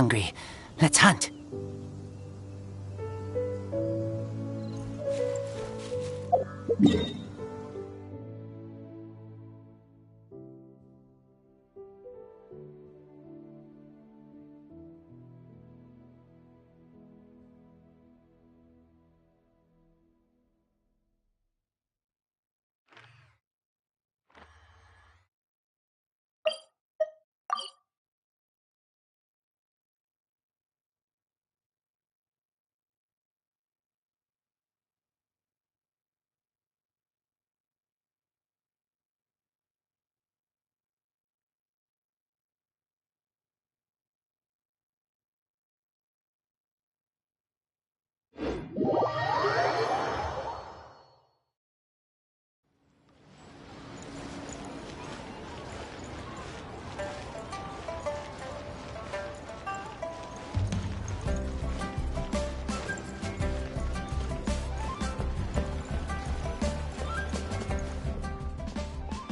hungry. Let's hunt.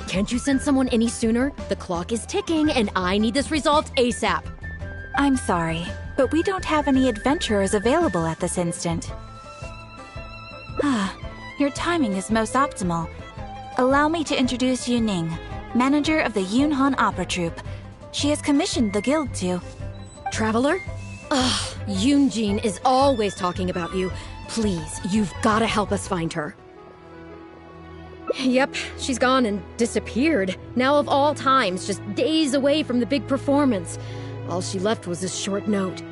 Can't you send someone any sooner? The clock is ticking, and I need this resolved ASAP. I'm sorry, but we don't have any adventurers available at this instant. Your timing is most optimal. Allow me to introduce Yuning, manager of the Yunhan Opera Troupe. She has commissioned the guild to... Traveler? Ugh, Yunjin is always talking about you. Please, you've gotta help us find her. Yep, she's gone and disappeared. Now of all times, just days away from the big performance. All she left was this short note.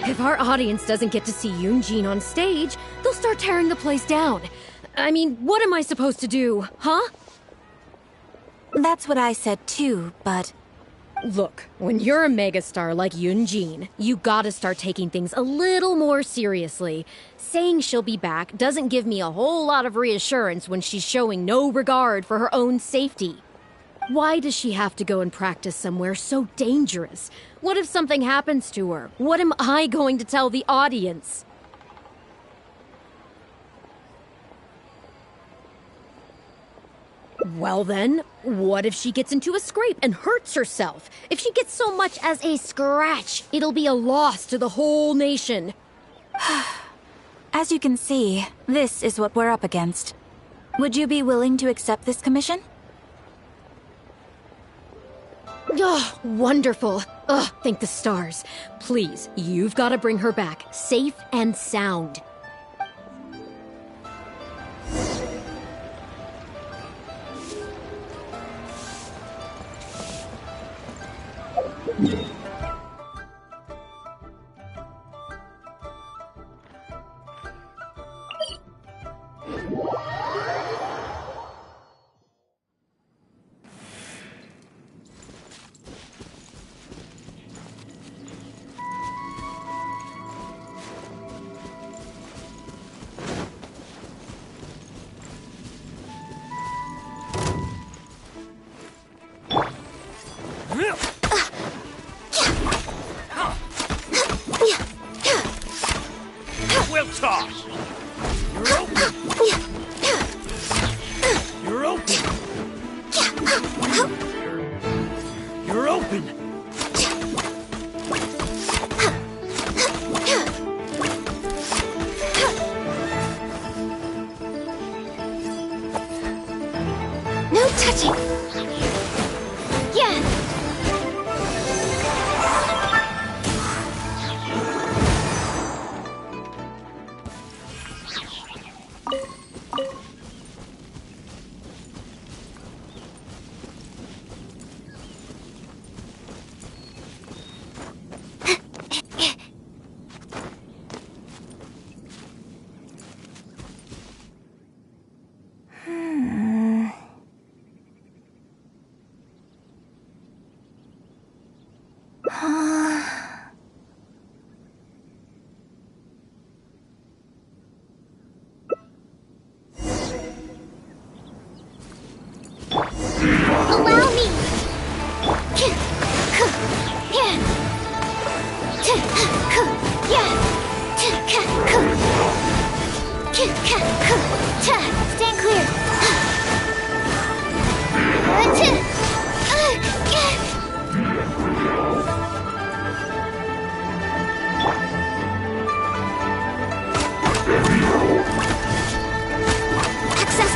If our audience doesn't get to see Yunjin on stage, they'll start tearing the place down. I mean, what am I supposed to do, huh? That's what I said too, but... Look, when you're a megastar like Yunjin, you gotta start taking things a little more seriously. Saying she'll be back doesn't give me a whole lot of reassurance when she's showing no regard for her own safety. Why does she have to go and practice somewhere so dangerous? What if something happens to her? What am I going to tell the audience? Well then, what if she gets into a scrape and hurts herself? If she gets so much as a scratch, it'll be a loss to the whole nation. As you can see, this is what we're up against. Would you be willing to accept this commission? Oh, wonderful. Ugh, thank the stars. Please, you've got to bring her back, safe and sound. We'll toss. You're open. You're open. You're open. No touching. Yeah.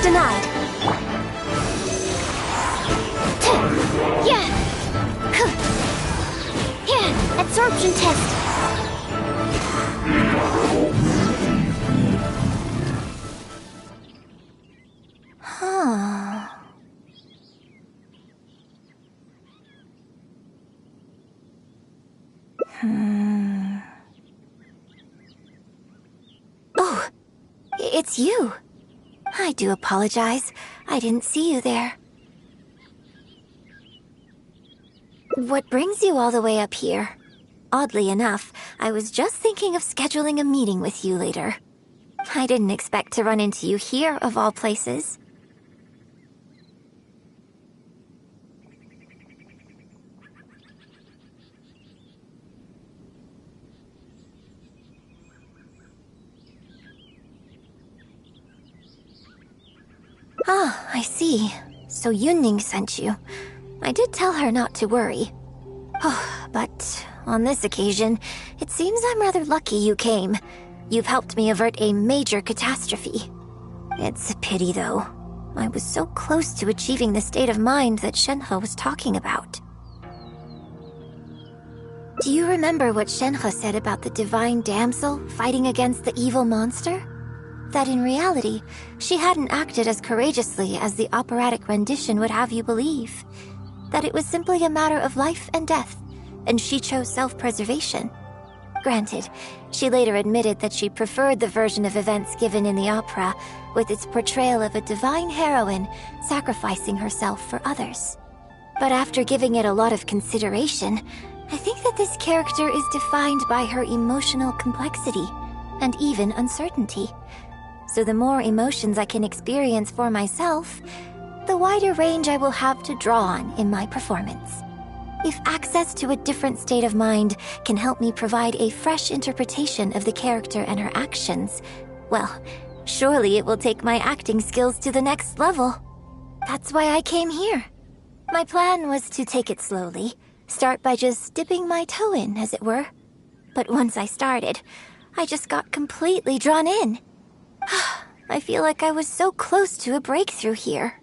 denied. Yeah. Yeah, absorption test. Huh. Oh, it's you. I do apologize. I didn't see you there. What brings you all the way up here? Oddly enough, I was just thinking of scheduling a meeting with you later. I didn't expect to run into you here, of all places. Ah, I see. So Yunning sent you. I did tell her not to worry. Oh, but on this occasion, it seems I'm rather lucky you came. You've helped me avert a major catastrophe. It's a pity, though. I was so close to achieving the state of mind that Shenhe was talking about. Do you remember what Shenhe said about the divine damsel fighting against the evil monster? That in reality, she hadn't acted as courageously as the operatic rendition would have you believe. That it was simply a matter of life and death, and she chose self-preservation. Granted, she later admitted that she preferred the version of events given in the opera, with its portrayal of a divine heroine sacrificing herself for others. But after giving it a lot of consideration, I think that this character is defined by her emotional complexity, and even uncertainty. So the more emotions I can experience for myself, the wider range I will have to draw on in my performance. If access to a different state of mind can help me provide a fresh interpretation of the character and her actions, well, surely it will take my acting skills to the next level. That's why I came here. My plan was to take it slowly, start by just dipping my toe in, as it were. But once I started, I just got completely drawn in. I feel like I was so close to a breakthrough here.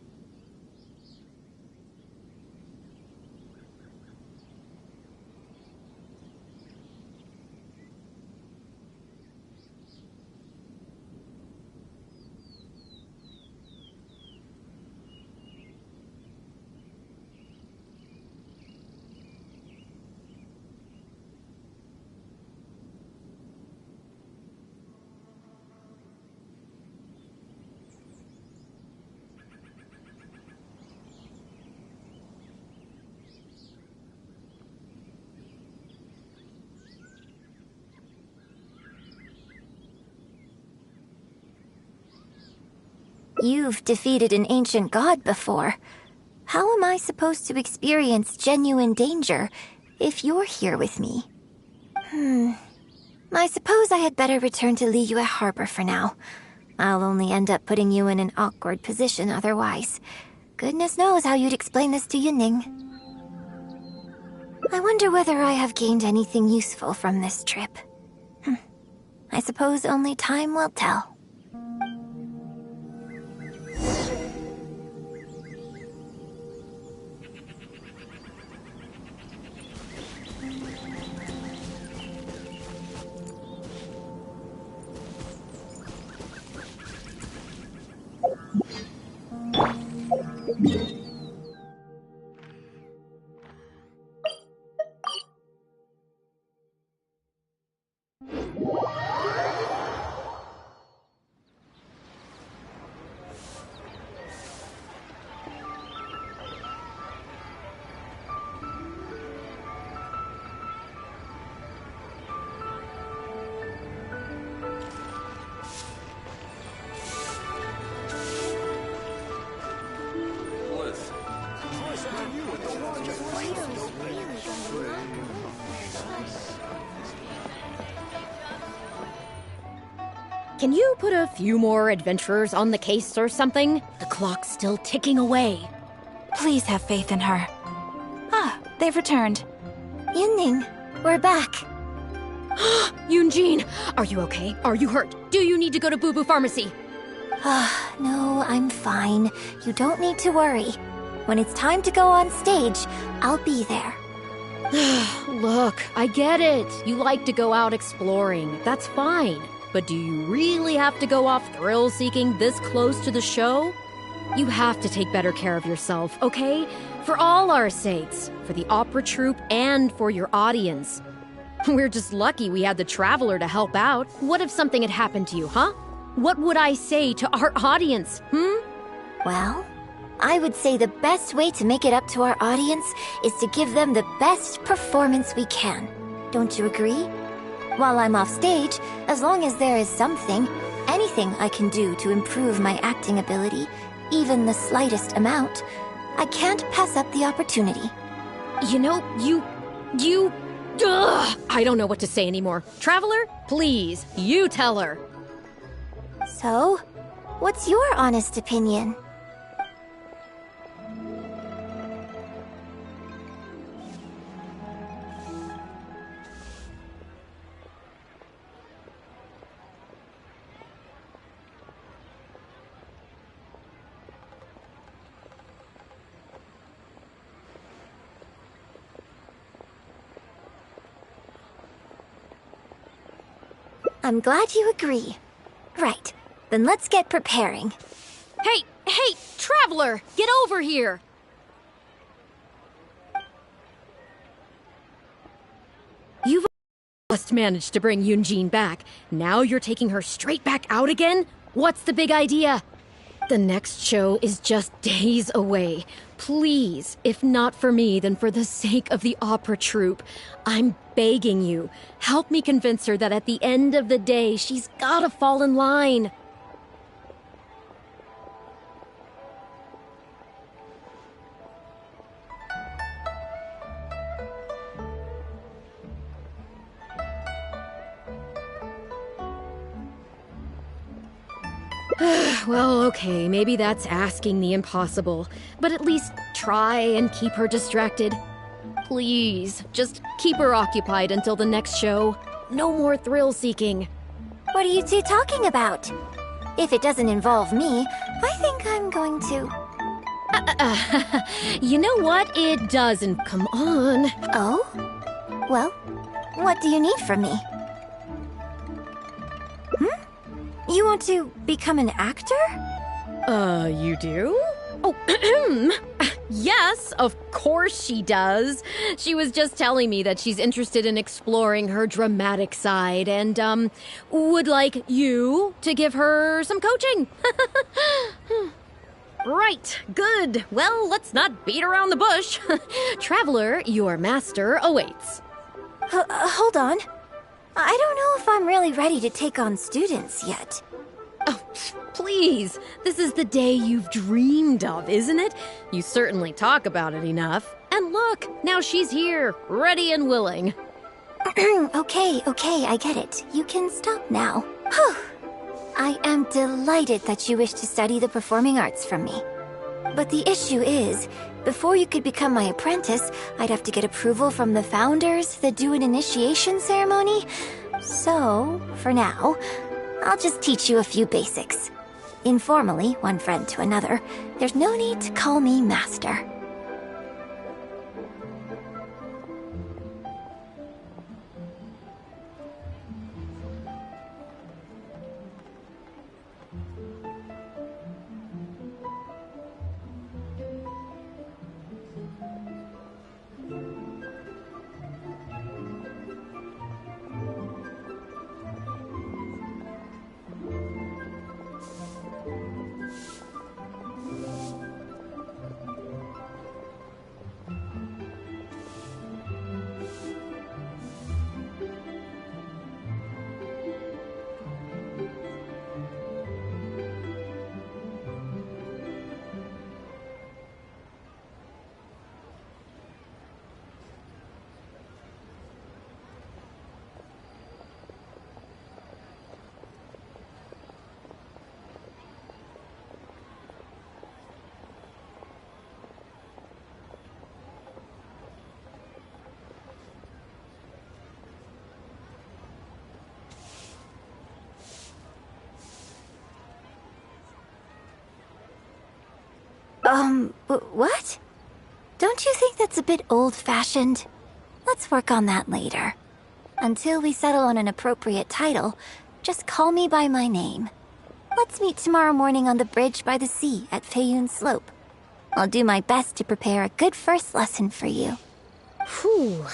You've defeated an ancient god before. How am I supposed to experience genuine danger if you're here with me? I suppose I had better return to Liyue Harbor for now. I'll only end up putting you in an awkward position otherwise. Goodness knows how you'd explain this to Yunning. I wonder whether I have gained anything useful from this trip. I suppose only time will tell. Can you put a few more adventurers on the case or something? The clock's still ticking away. Please have faith in her. Ah, they've returned. Yunning, we're back. Yunjin, are you okay? Are you hurt? Do you need to go to Boo Boo Pharmacy? No, I'm fine. You don't need to worry. When it's time to go on stage, I'll be there. Look, I get it. You like to go out exploring. That's fine. But do you really have to go off thrill-seeking this close to the show? You have to take better care of yourself, okay? For all our sakes. For the opera troupe and for your audience. We're just lucky we had the Traveler to help out. What if something had happened to you, huh? What would I say to our audience, Well, I would say the best way to make it up to our audience is to give them the best performance we can. Don't you agree? While I'm off stage, as long as there is something, anything I can do to improve my acting ability, even the slightest amount, I can't pass up the opportunity. You know, I don't know what to say anymore. Traveler, please, you tell her. So, what's your honest opinion? I'm glad you agree. Right, then let's get preparing. Hey, Traveler, get over here. You've just managed to bring Yunjin back. Now you're taking her straight back out again? What's the big idea? The next show is just days away. Please, if not for me, then for the sake of the opera troupe, I'm begging you, help me convince her that at the end of the day, she's gotta fall in line. Well, okay, maybe that's asking the impossible, but at least try and keep her distracted. Please, just keep her occupied until the next show. No more thrill-seeking. What are you two talking about? If it doesn't involve me, I think I'm going to... You know what? It doesn't. Come on. Oh? Well, what do you need from me? You want to become an actor? You do? Oh, yes, of course she does. She was just telling me that she's interested in exploring her dramatic side and, would like you to give her some coaching. Right, good. Well, let's not beat around the bush. Traveler, your master awaits. Hold on. I don't know if I'm really ready to take on students yet. Oh, please. This is the day you've dreamed of, isn't it? You certainly talk about it enough. And look, now she's here, ready and willing. Okay, I get it. You can stop now. Whew. I am delighted that you wish to study the performing arts from me. But the issue is, before you could become my apprentice, I'd have to get approval from the founders that do an initiation ceremony. So, for now, I'll just teach you a few basics. Informally, one friend to another. There's no need to call me master. What? Don't you think that's a bit old-fashioned? Let's work on that later. Until we settle on an appropriate title, just call me by my name. Let's meet tomorrow morning on the bridge by the sea at Feiyun Slope. I'll do my best to prepare a good first lesson for you. Whew.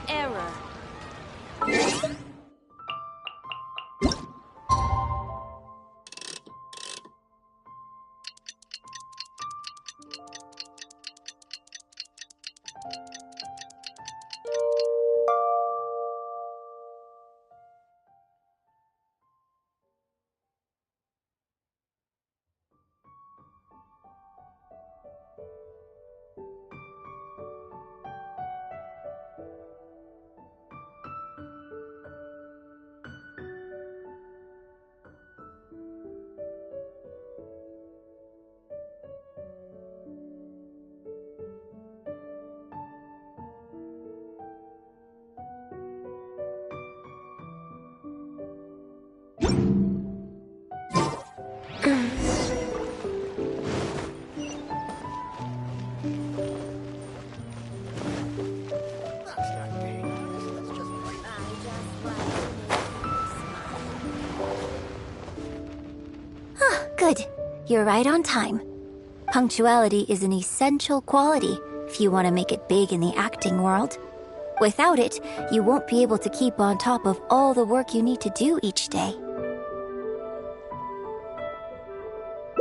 Error. Good. You're right on time. Punctuality is an essential quality if you want to make it big in the acting world. Without it, you won't be able to keep on top of all the work you need to do each day.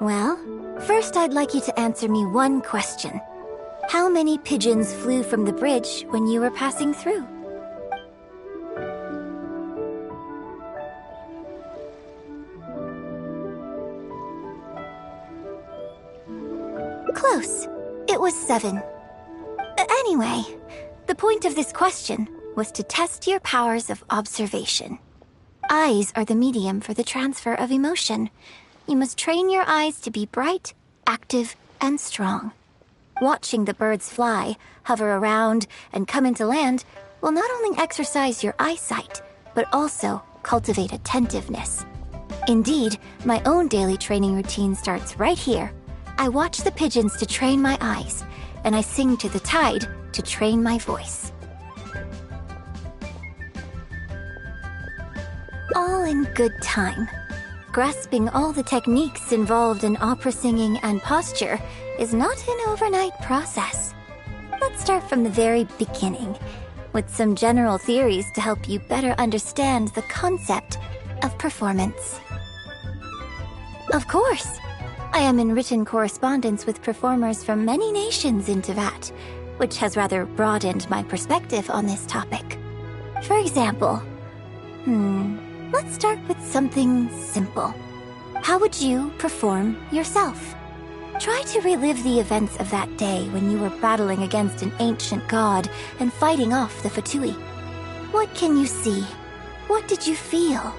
Well, first I'd like you to answer me one question. How many pigeons flew from the bridge when you were passing through? Close. It was 7. Anyway, the point of this question was to test your powers of observation. Eyes are the medium for the transfer of emotion. You must train your eyes to be bright, active, and strong. Watching the birds fly, hover around, and come into land will not only exercise your eyesight, but also cultivate attentiveness. Indeed, my own daily training routine starts right here. I watch the pigeons to train my eyes, and I sing to the tide to train my voice. All in good time. Grasping all the techniques involved in opera singing and posture is not an overnight process. Let's start from the very beginning, with some general theories to help you better understand the concept of performance. Of course! I am in written correspondence with performers from many nations in Teyvat, which has rather broadened my perspective on this topic. For example, let's start with something simple. How would you perform yourself? Try to relive the events of that day when you were battling against an ancient god and fighting off the Fatui. What can you see? What did you feel?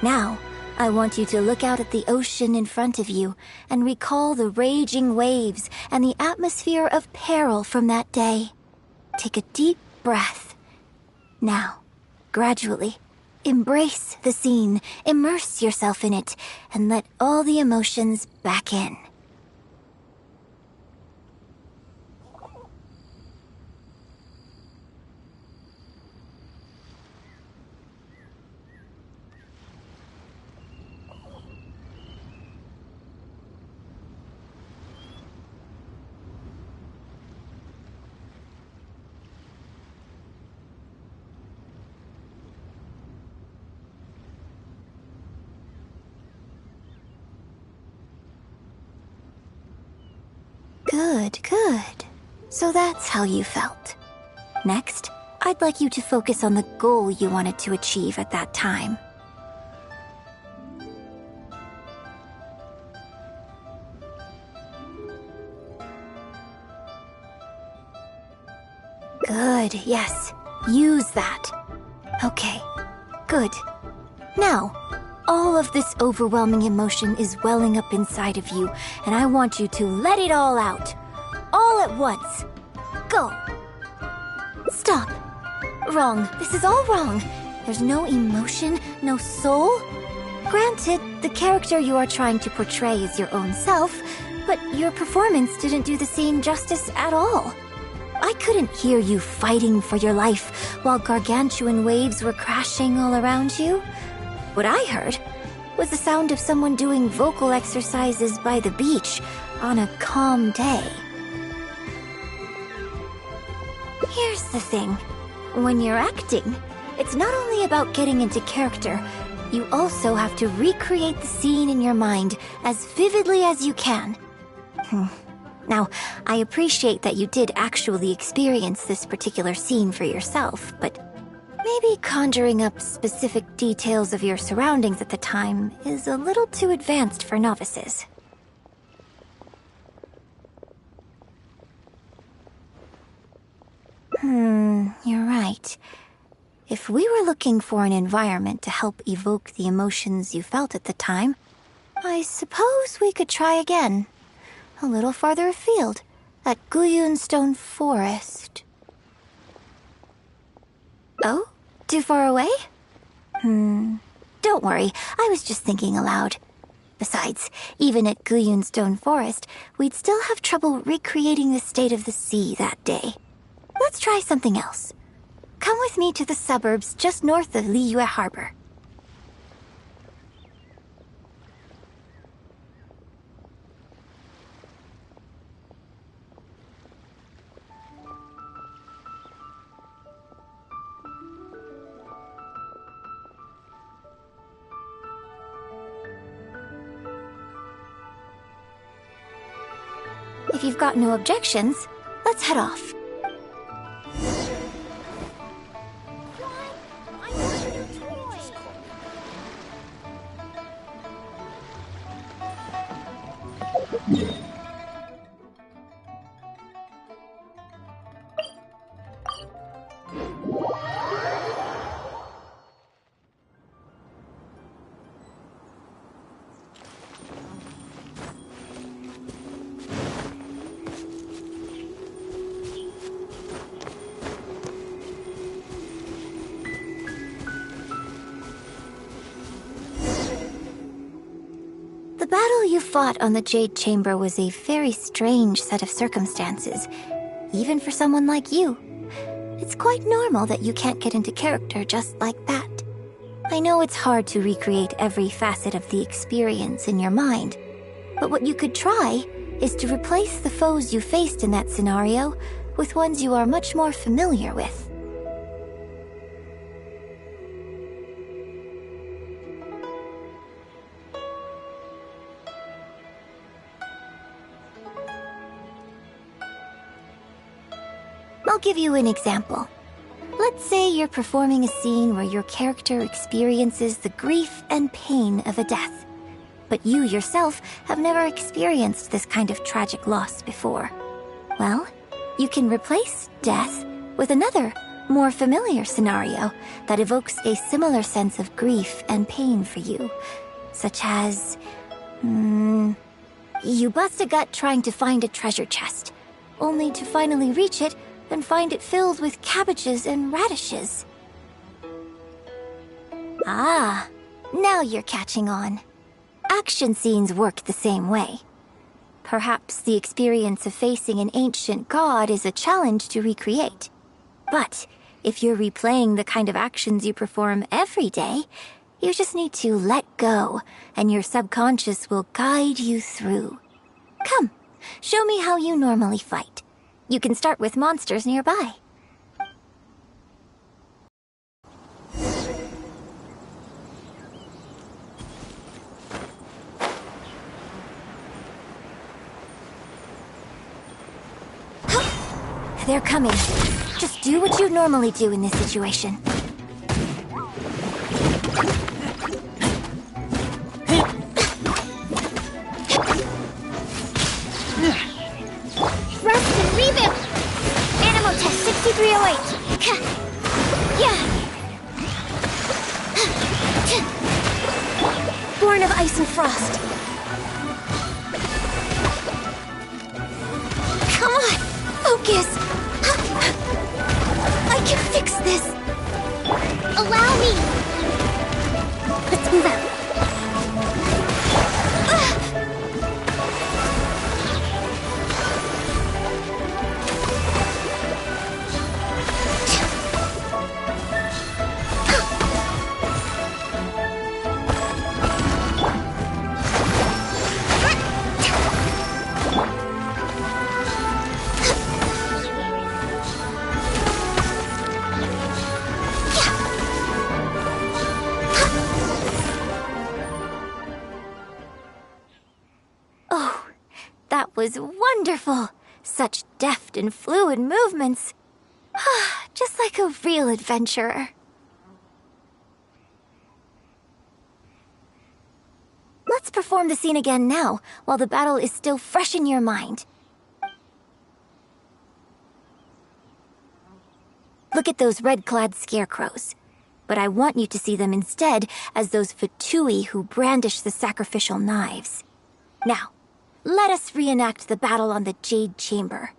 Now, I want you to look out at the ocean in front of you and recall the raging waves and the atmosphere of peril from that day. Take a deep breath. Now, gradually, embrace the scene, immerse yourself in it, and let all the emotions back in. Good. So that's how you felt. Next, I'd like you to focus on the goal you wanted to achieve at that time. Good, yes. Use that. Okay, good. Now, all of this overwhelming emotion is welling up inside of you, and I want you to let it all out. All at once. Go. Stop. Wrong. This is all wrong. There's no emotion, no soul. Granted, the character you are trying to portray is your own self, but your performance didn't do the scene justice at all. I couldn't hear you fighting for your life while gargantuan waves were crashing all around you. What I heard was the sound of someone doing vocal exercises by the beach on a calm day. Here's the thing. When you're acting, it's not only about getting into character, you also have to recreate the scene in your mind as vividly as you can. Now, I appreciate that you did actually experience this particular scene for yourself, but maybe conjuring up specific details of your surroundings at the time is a little too advanced for novices. You're right. If we were looking for an environment to help evoke the emotions you felt at the time, I suppose we could try again. A little farther afield, at Guyunstone Forest. Oh? Too far away? Don't worry, I was just thinking aloud. Besides, even at Guyunstone Forest, we'd still have trouble recreating the state of the sea that day. Let's try something else. Come with me to the suburbs just north of Liyue Harbor. If you've got no objections, let's head off. The battle you fought on the Jade Chamber was a very strange set of circumstances, even for someone like you. It's quite normal that you can't get into character just like that. I know it's hard to recreate every facet of the experience in your mind, but what you could try is to replace the foes you faced in that scenario with ones you are much more familiar with. I'll give you an example. Let's say you're performing a scene where your character experiences the grief and pain of a death, but you yourself have never experienced this kind of tragic loss before. Well, you can replace death with another, more familiar scenario that evokes a similar sense of grief and pain for you, such as... you bust a gut trying to find a treasure chest, only to finally reach it and find it filled with cabbages and radishes. Ah, now you're catching on. Action scenes work the same way. Perhaps the experience of facing an ancient god is a challenge to recreate. But if you're replaying the kind of actions you perform every day, you just need to let go, and your subconscious will guide you through. Come, show me how you normally fight. You can start with monsters nearby. They're coming. Just do what you normally do in this situation. Revamp! Animal test 6308. Yeah. Born of ice and frost. Come on, focus. I can fix this. was wonderful. Such deft and fluid movements. Just like a real adventurer. Let's perform the scene again now, while the battle is still fresh in your mind. Look at those red-clad scarecrows. But I want you to see them instead as those Fatui who brandish the sacrificial knives. Now, let us reenact the battle on the Jade Chamber.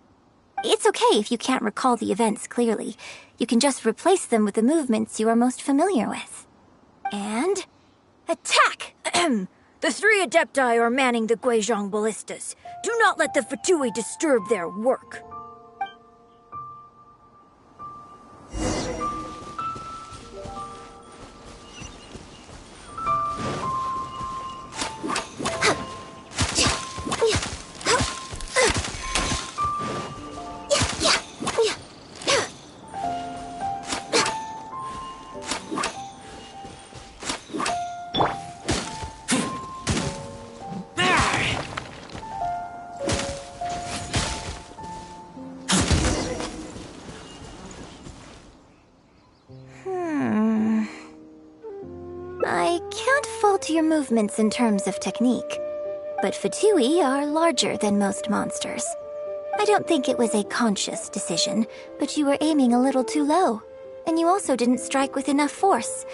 It's okay if you can't recall the events clearly. You can just replace them with the movements you are most familiar with. And... attack! The 3 Adepti are manning the Guizhong ballistas. Do not let the Fatui disturb their work. I can't fault your movements in terms of technique, but Fatui are larger than most monsters. I don't think it was a conscious decision, but you were aiming a little too low, and you also didn't strike with enough force.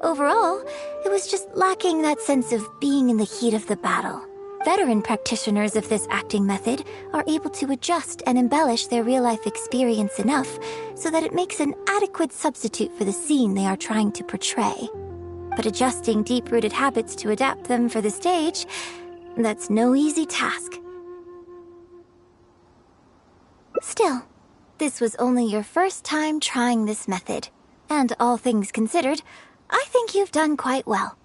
Overall, it was just lacking that sense of being in the heat of the battle. Veteran practitioners of this acting method are able to adjust and embellish their real-life experience enough so that it makes an adequate substitute for the scene they are trying to portray. But adjusting deep-rooted habits to adapt them for the stage, that's no easy task. Still, this was only your first time trying this method, and all things considered, I think you've done quite well.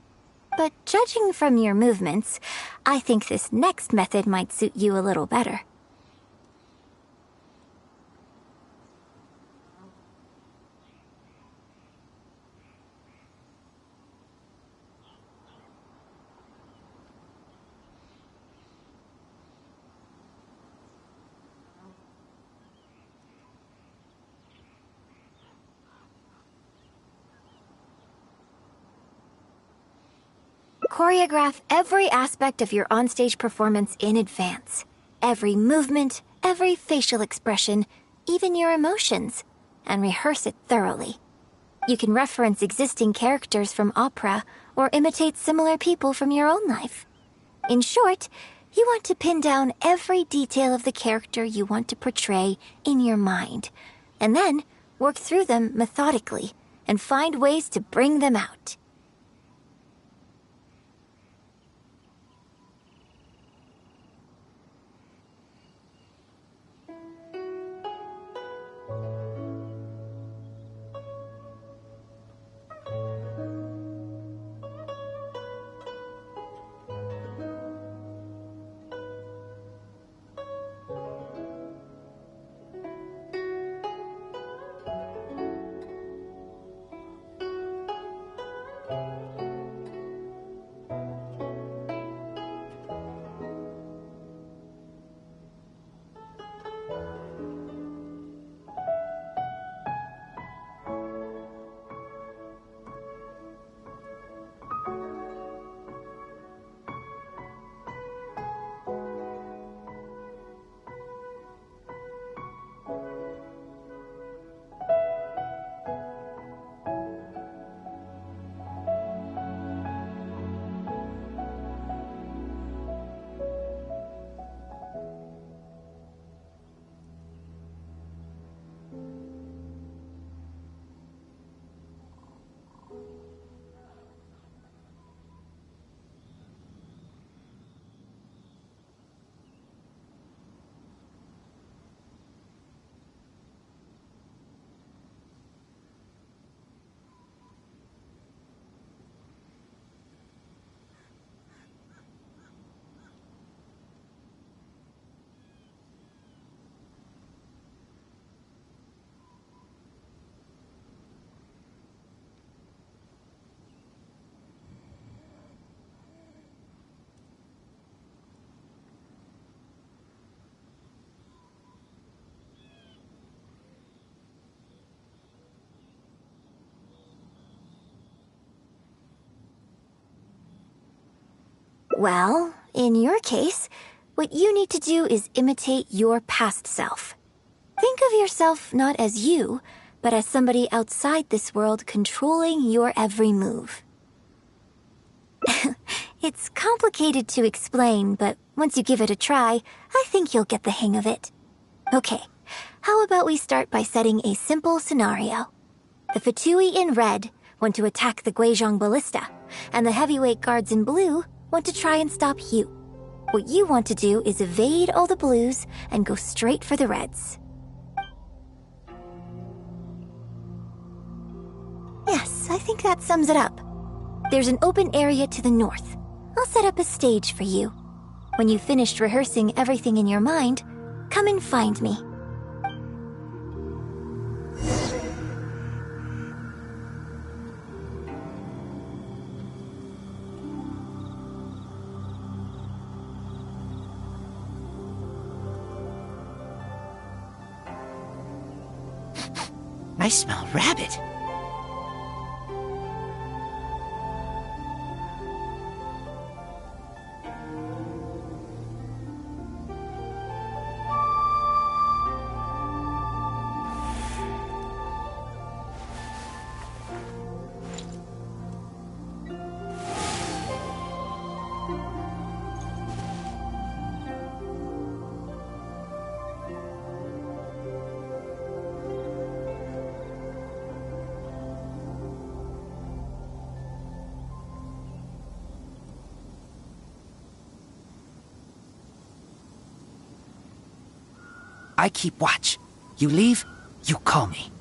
But judging from your movements, I think this next method might suit you a little better. Choreograph every aspect of your onstage performance in advance. Every movement, every facial expression, even your emotions, and rehearse it thoroughly. You can reference existing characters from opera or imitate similar people from your own life. In short, you want to pin down every detail of the character you want to portray in your mind, and then work through them methodically and find ways to bring them out. Well, in your case, what you need to do is imitate your past self. Think of yourself not as you, but as somebody outside this world controlling your every move. It's complicated to explain, but once you give it a try, I think you'll get the hang of it. Okay, how about we start by setting a simple scenario? The Fatui in red want to attack the Guizhong Ballista, and the heavyweight guards in blue want to try and stop you. What you want to do is evade all the blues and go straight for the reds. Yes, I think that sums it up. There's an open area to the north. I'll set up a stage for you. When you've finished rehearsing everything in your mind, come and find me. I smell rabbit. I keep watch. You leave, you call me.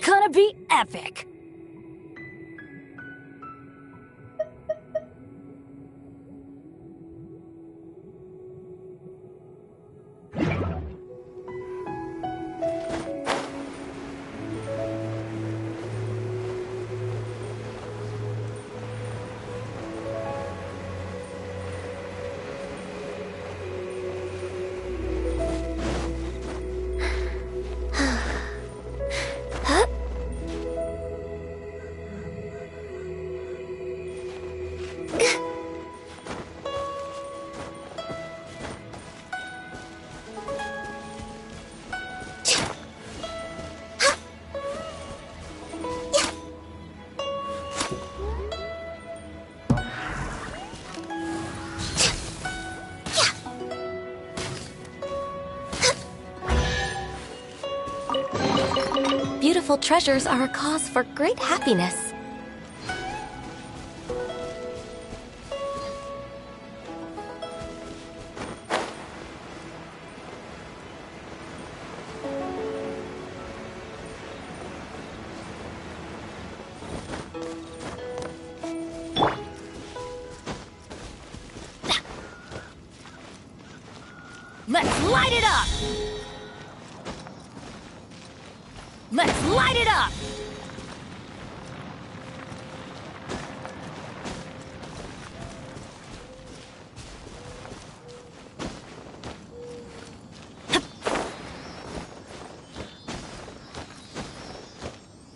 Gonna be epic! Beautiful treasures are a cause for great happiness. Let's light it up! Let's light it up!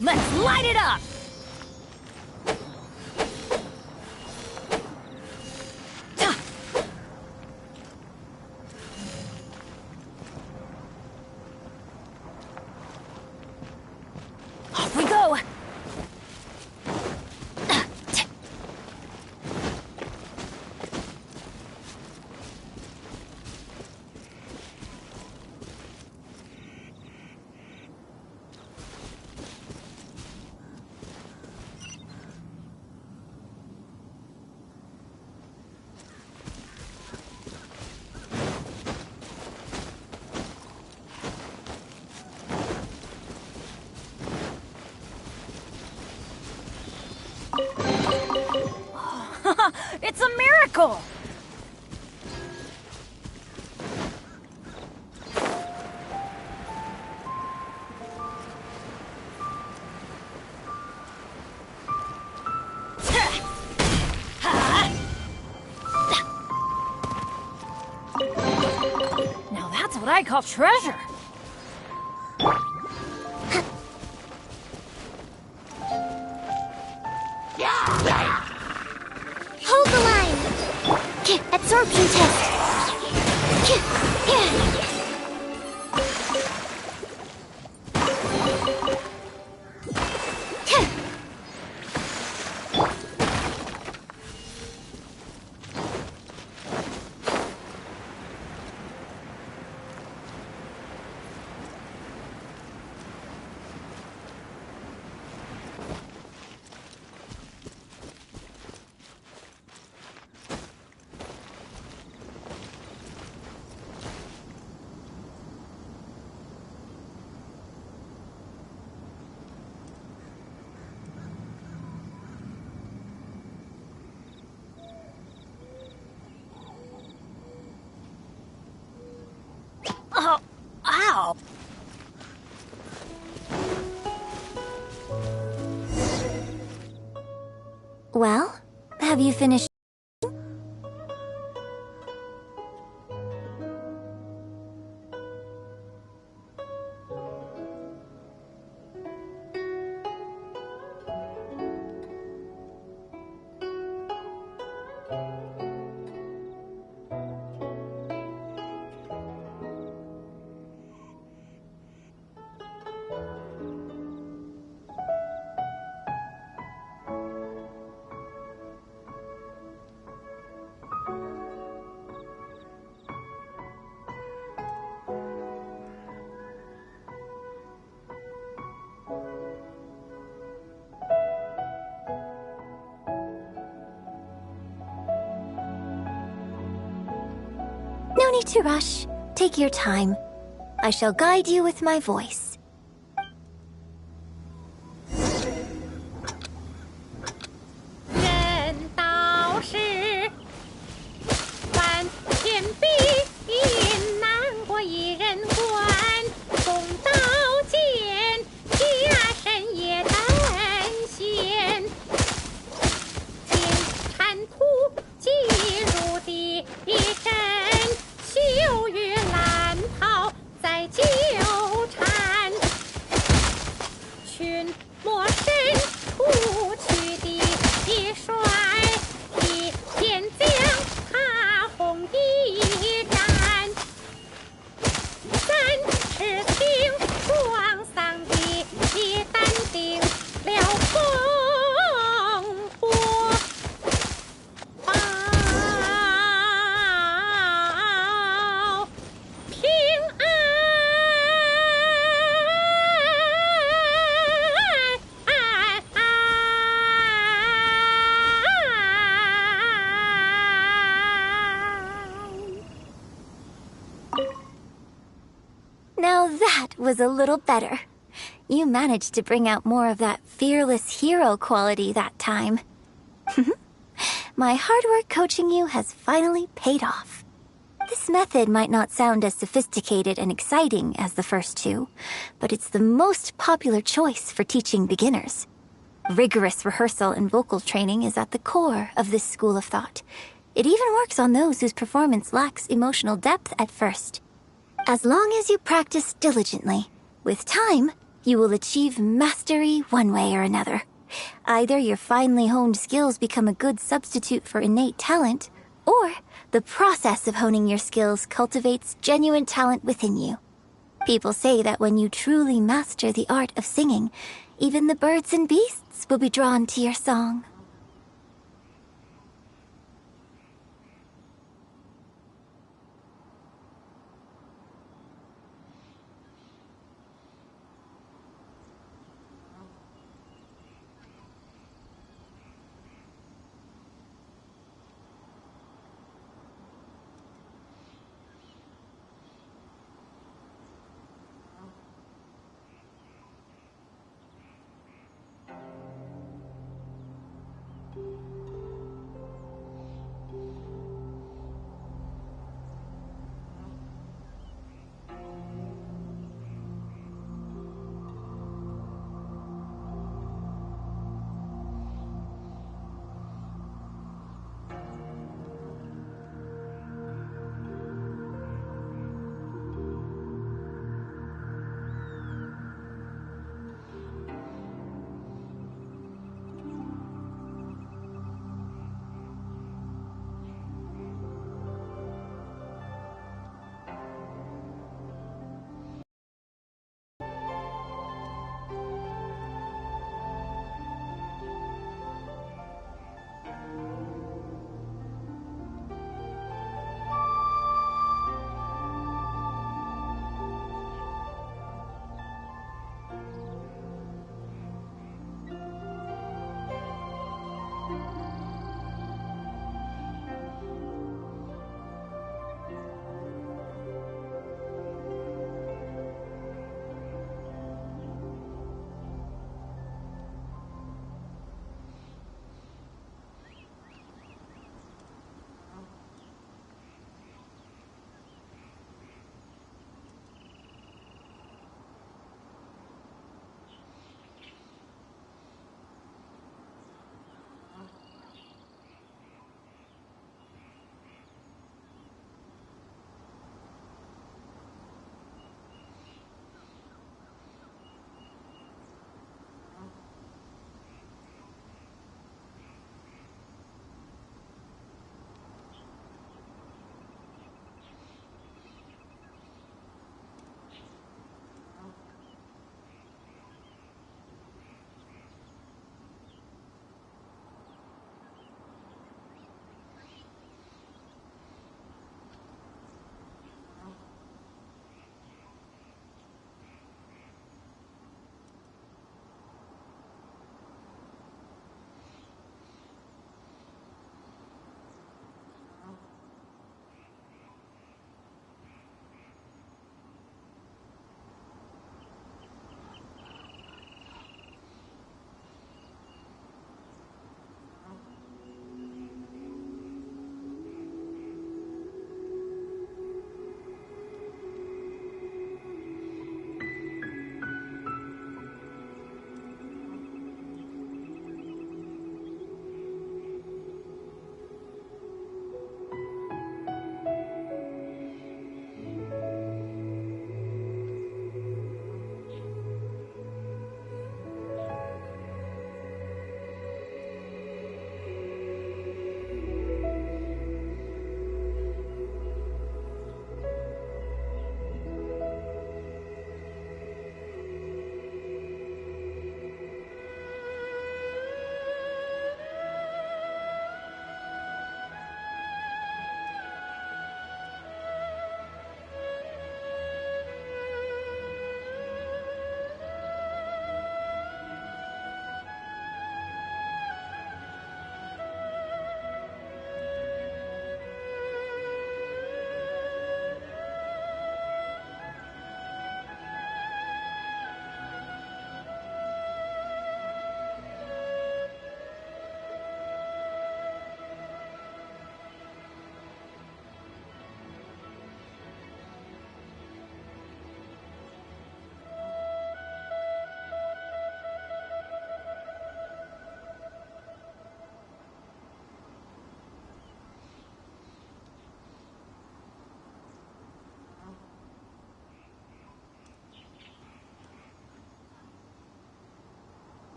Let's light it up! It's a miracle! Now that's what I call treasure. Hold the line! Absorption test! Oh, ow! Well, have you finished? No need to rush. Take your time. I shall guide you with my voice. 人道是万千比，难过一人关。公道见，家身也担闲。金铲土，记入地震。 秋月蓝袍在纠缠，群魔神出去的帅，一边将他红一战，三尺青双丧的淡定了风波。 Now that was a little better. You managed to bring out more of that fearless hero quality that time. My hard work coaching you has finally paid off. This method might not sound as sophisticated and exciting as the first two, but it's the most popular choice for teaching beginners. Rigorous rehearsal and vocal training is at the core of this school of thought. It even works on those whose performance lacks emotional depth at first. As long as you practice diligently, with time, you will achieve mastery one way or another. Either your finely honed skills become a good substitute for innate talent, or the process of honing your skills cultivates genuine talent within you. People say that when you truly master the art of singing, even the birds and beasts will be drawn to your song.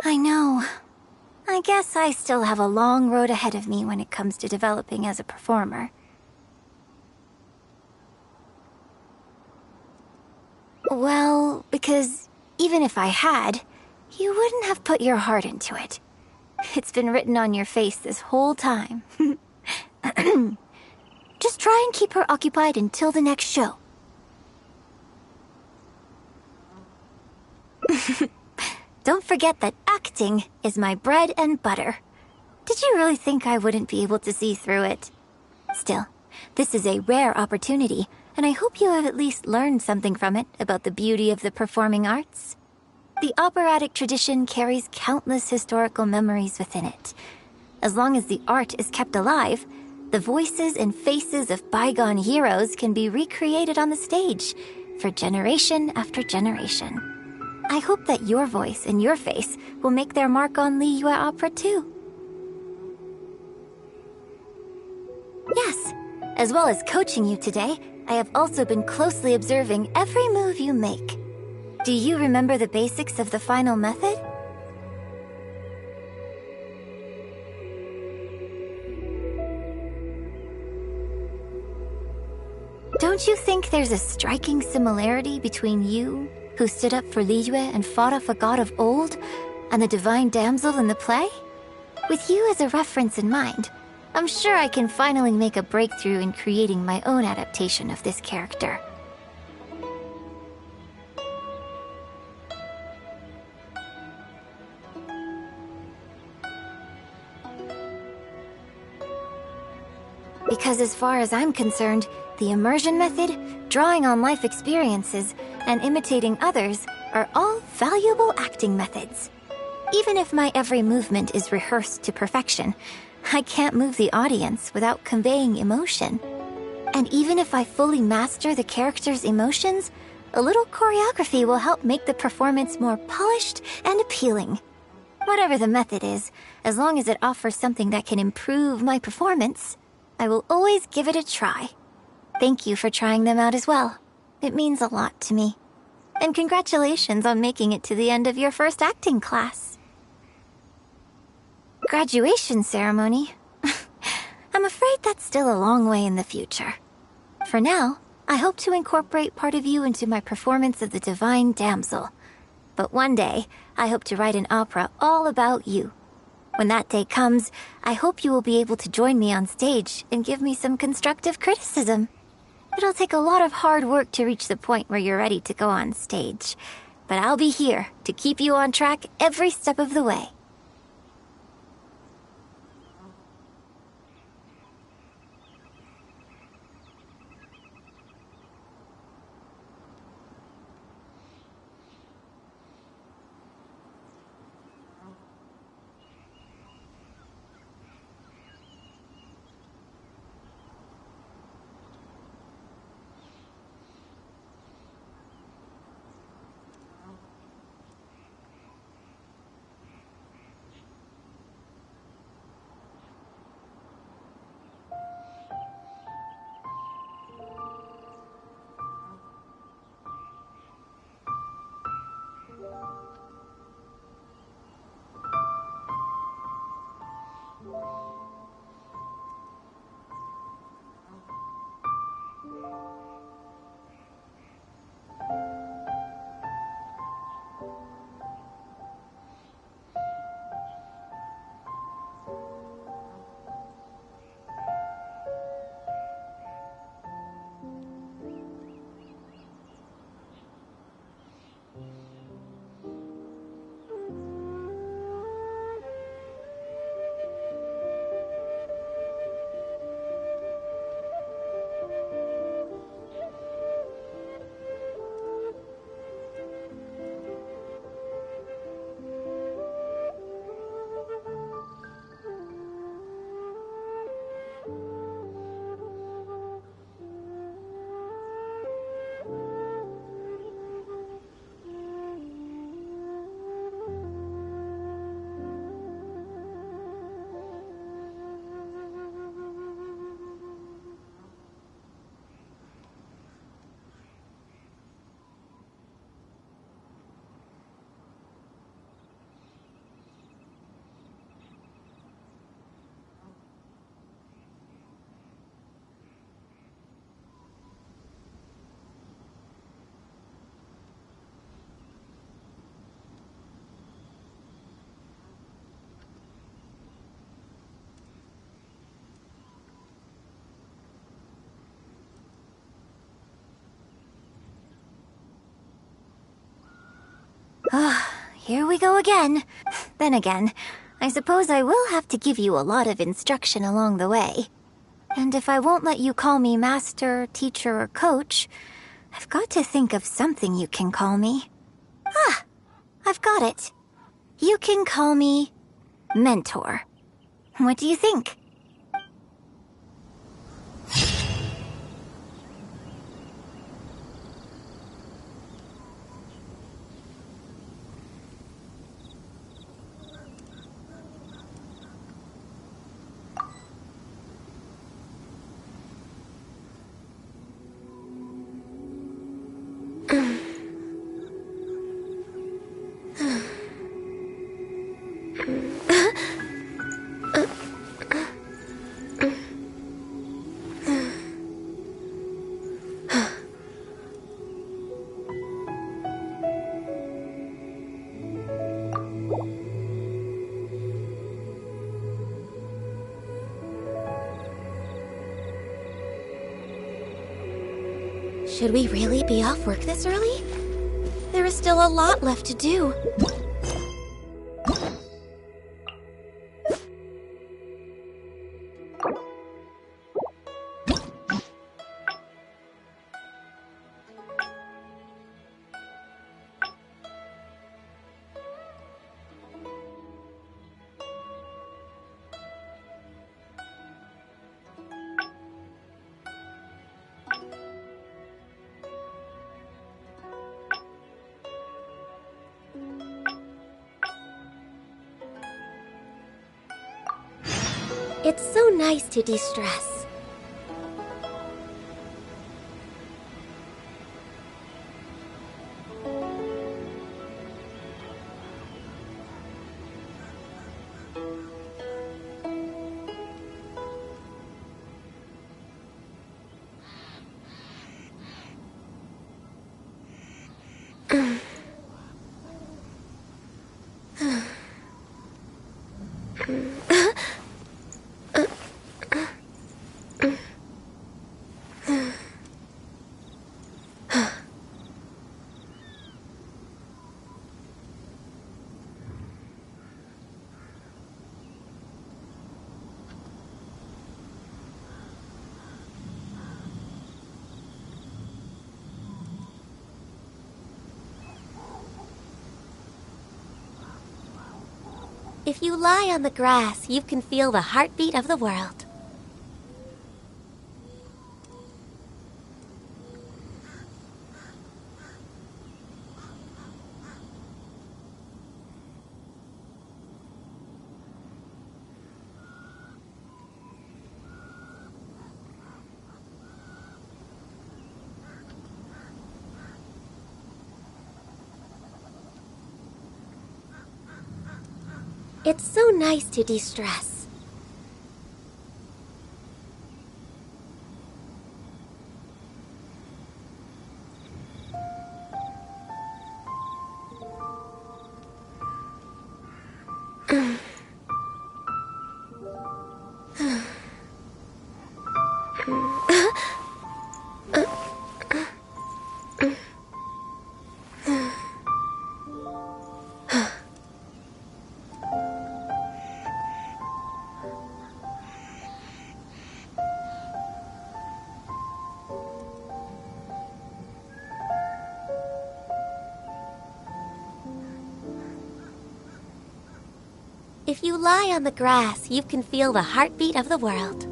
I know. I guess I still have a long road ahead of me when it comes to developing as a performer. Well, because even if I had, you wouldn't have put your heart into it. It's been written on your face this whole time. Just try and keep her occupied until the next show. Don't forget that acting is my bread and butter. Did you really think I wouldn't be able to see through it? Still, this is a rare opportunity, and I hope you have at least learned something from it about the beauty of the performing arts. The operatic tradition carries countless historical memories within it. As long as the art is kept alive, the voices and faces of bygone heroes can be recreated on the stage for generation after generation. I hope that your voice and your face will make their mark on Liyue Opera too. Yes, as well as coaching you today, I have also been closely observing every move you make. Do you remember the basics of the final method? Don't you think there's a striking similarity between you, who stood up for Liyue and fought off a god of old, and the divine damsel in the play? With you as a reference in mind, I'm sure I can finally make a breakthrough in creating my own adaptation of this character. Because as far as I'm concerned, the immersion method, drawing on life experiences, and imitating others are all valuable acting methods. Even if my every movement is rehearsed to perfection, I can't move the audience without conveying emotion. And even if I fully master the character's emotions, a little choreography will help make the performance more polished and appealing. Whatever the method is, as long as it offers something that can improve my performance, I will always give it a try. Thank you for trying them out as well. It means a lot to me. And congratulations on making it to the end of your first acting class. Graduation ceremony? I'm afraid that's still a long way in the future. For now, I hope to incorporate part of you into my performance of the Divine Damsel. But one day, I hope to write an opera all about you. When that day comes, I hope you will be able to join me on stage and give me some constructive criticism. It'll take a lot of hard work to reach the point where you're ready to go on stage. But I'll be here to keep you on track every step of the way. Here we go again. Then again, I suppose I will have to give you a lot of instruction along the way. And if I won't let you call me master, teacher, or coach, I've got to think of something you can call me. Ah, I've got it. You can call me mentor. What do you think? Should we really be off work this early? There is still a lot left to do. It's so nice to de-stress. If you lie on the grass, you can feel the heartbeat of the world. It's so nice to de-stress. If you lie on the grass, you can feel the heartbeat of the world.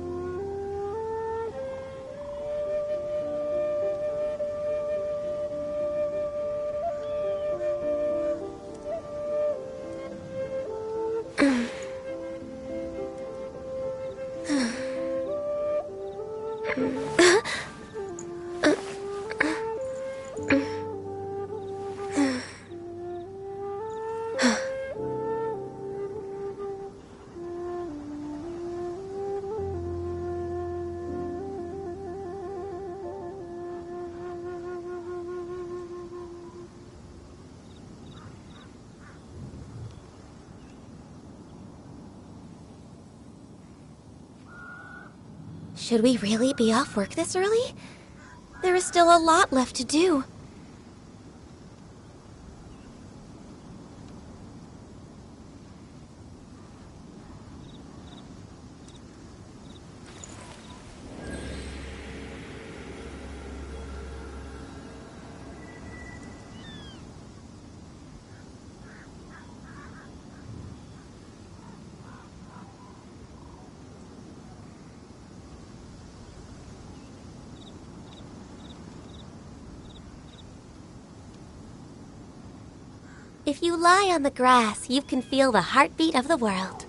Should we really be off work this early? There is still a lot left to do. If you lie on the grass, you can feel the heartbeat of the world.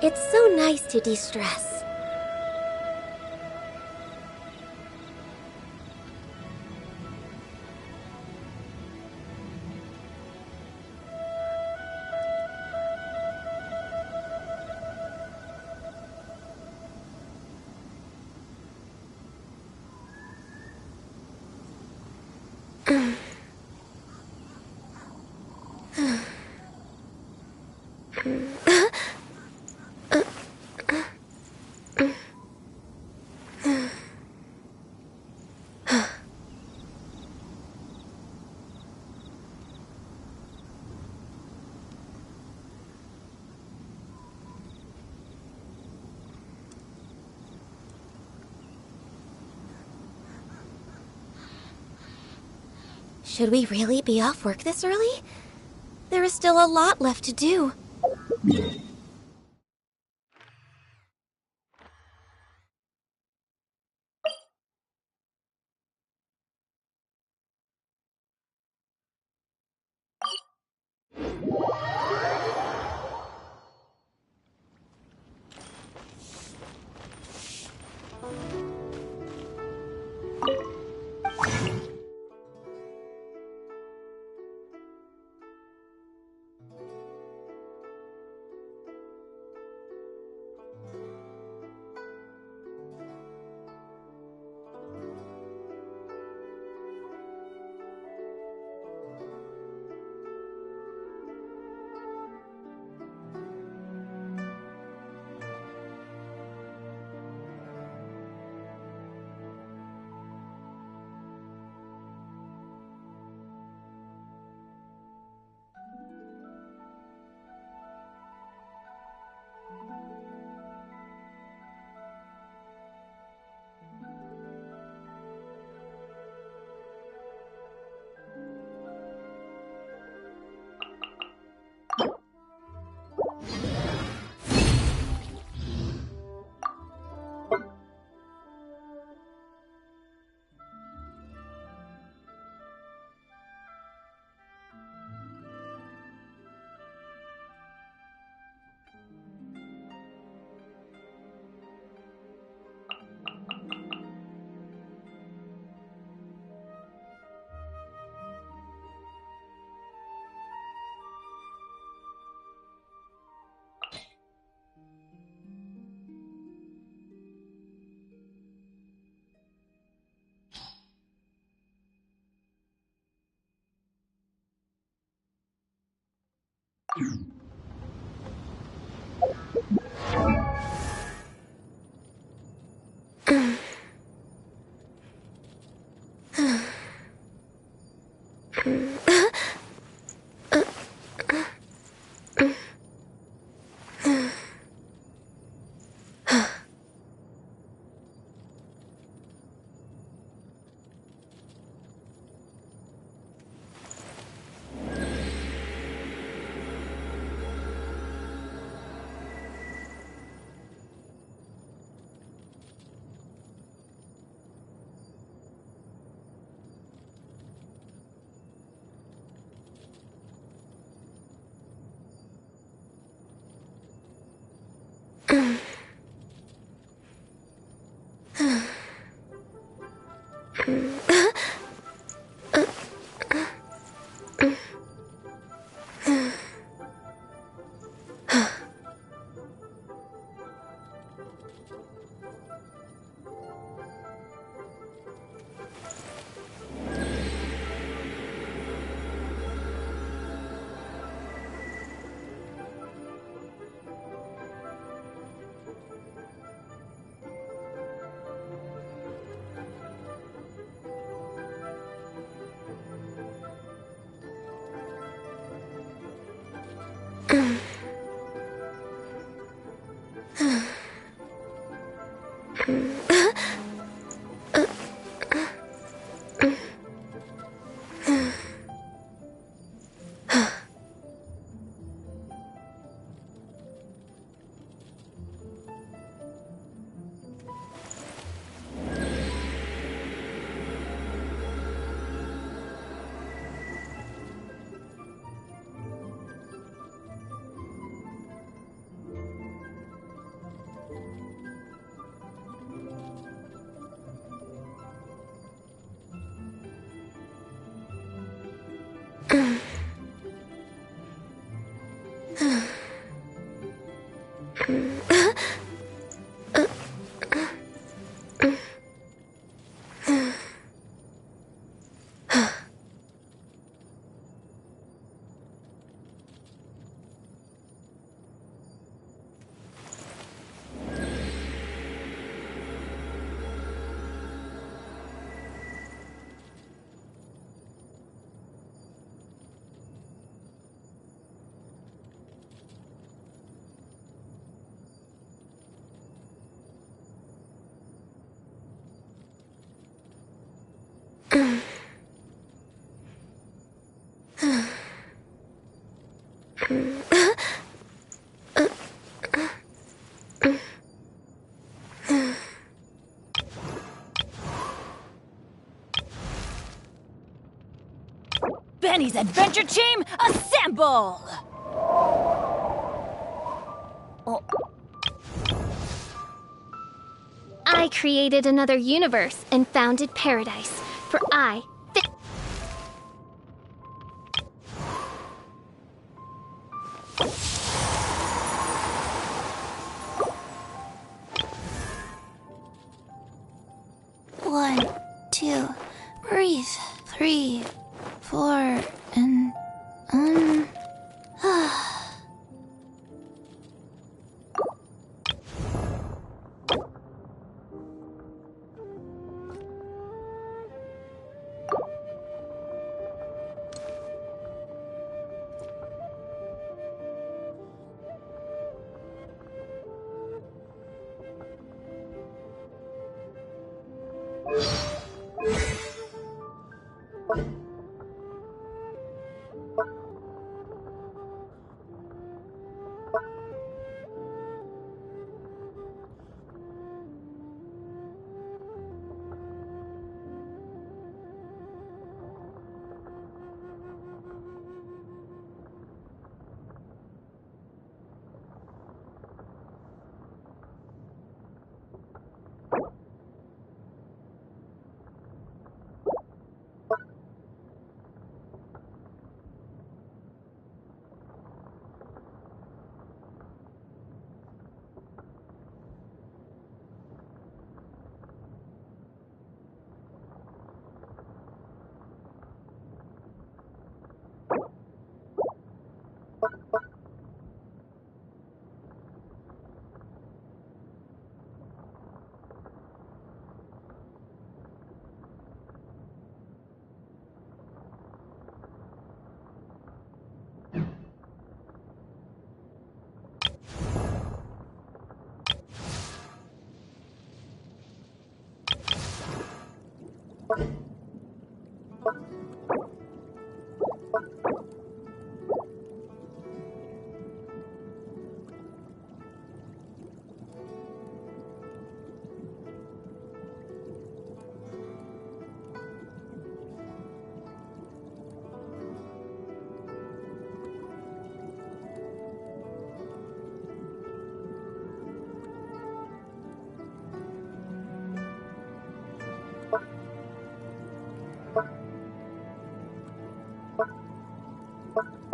It's so nice to de-stress. Should we really be off work this early? There is still a lot left to do. Benny's adventure team, assemble! I created another universe and founded paradise, for I fit. One, two, breathe. 3, 4, and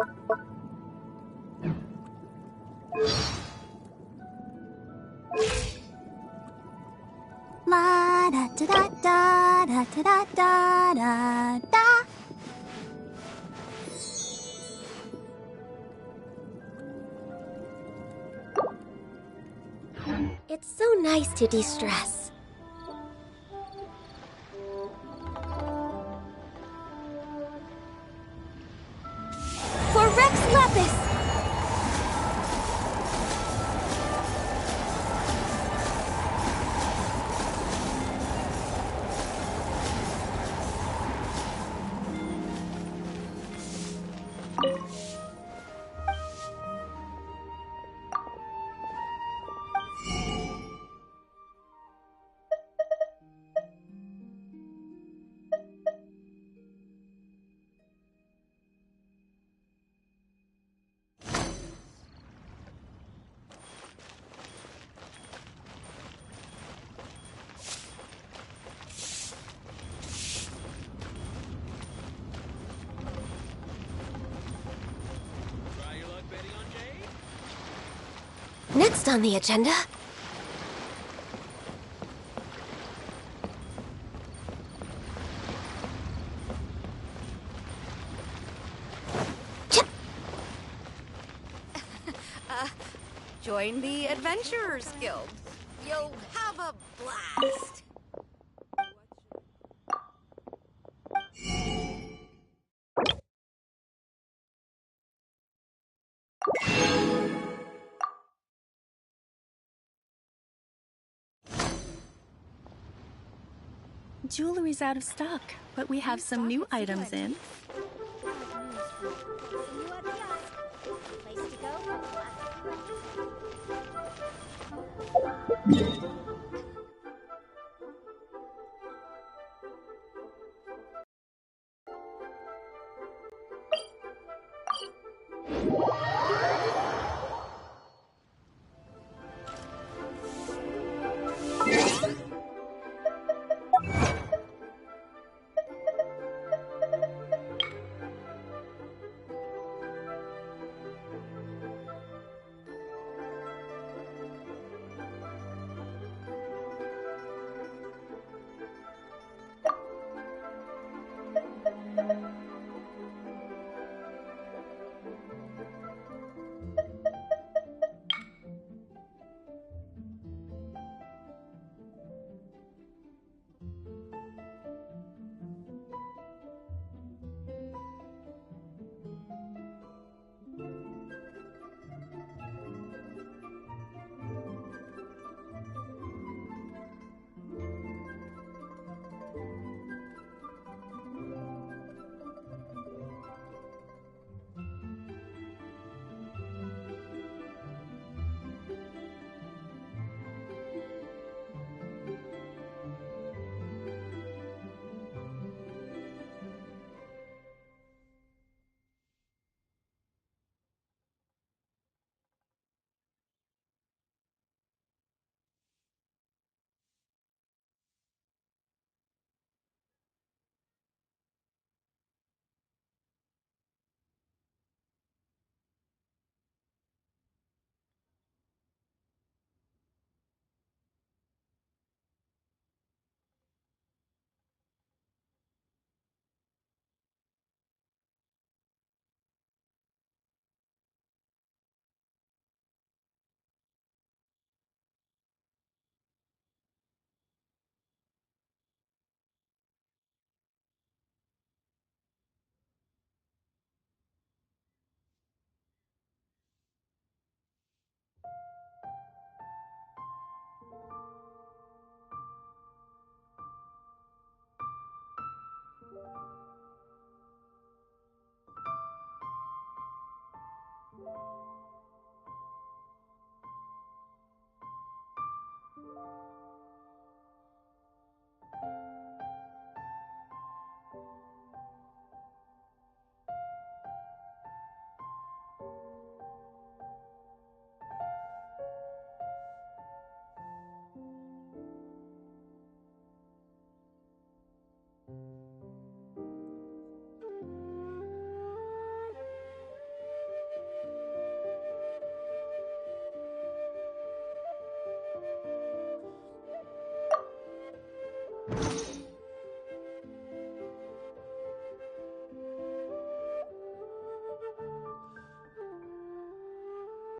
La da da da da da da da da da. It's so nice to de-stress. For Rex Lapis! Next on the agenda... Join the Adventurers Guild. You'll have a blast. Jewelry's out of stock, but we have some new items in.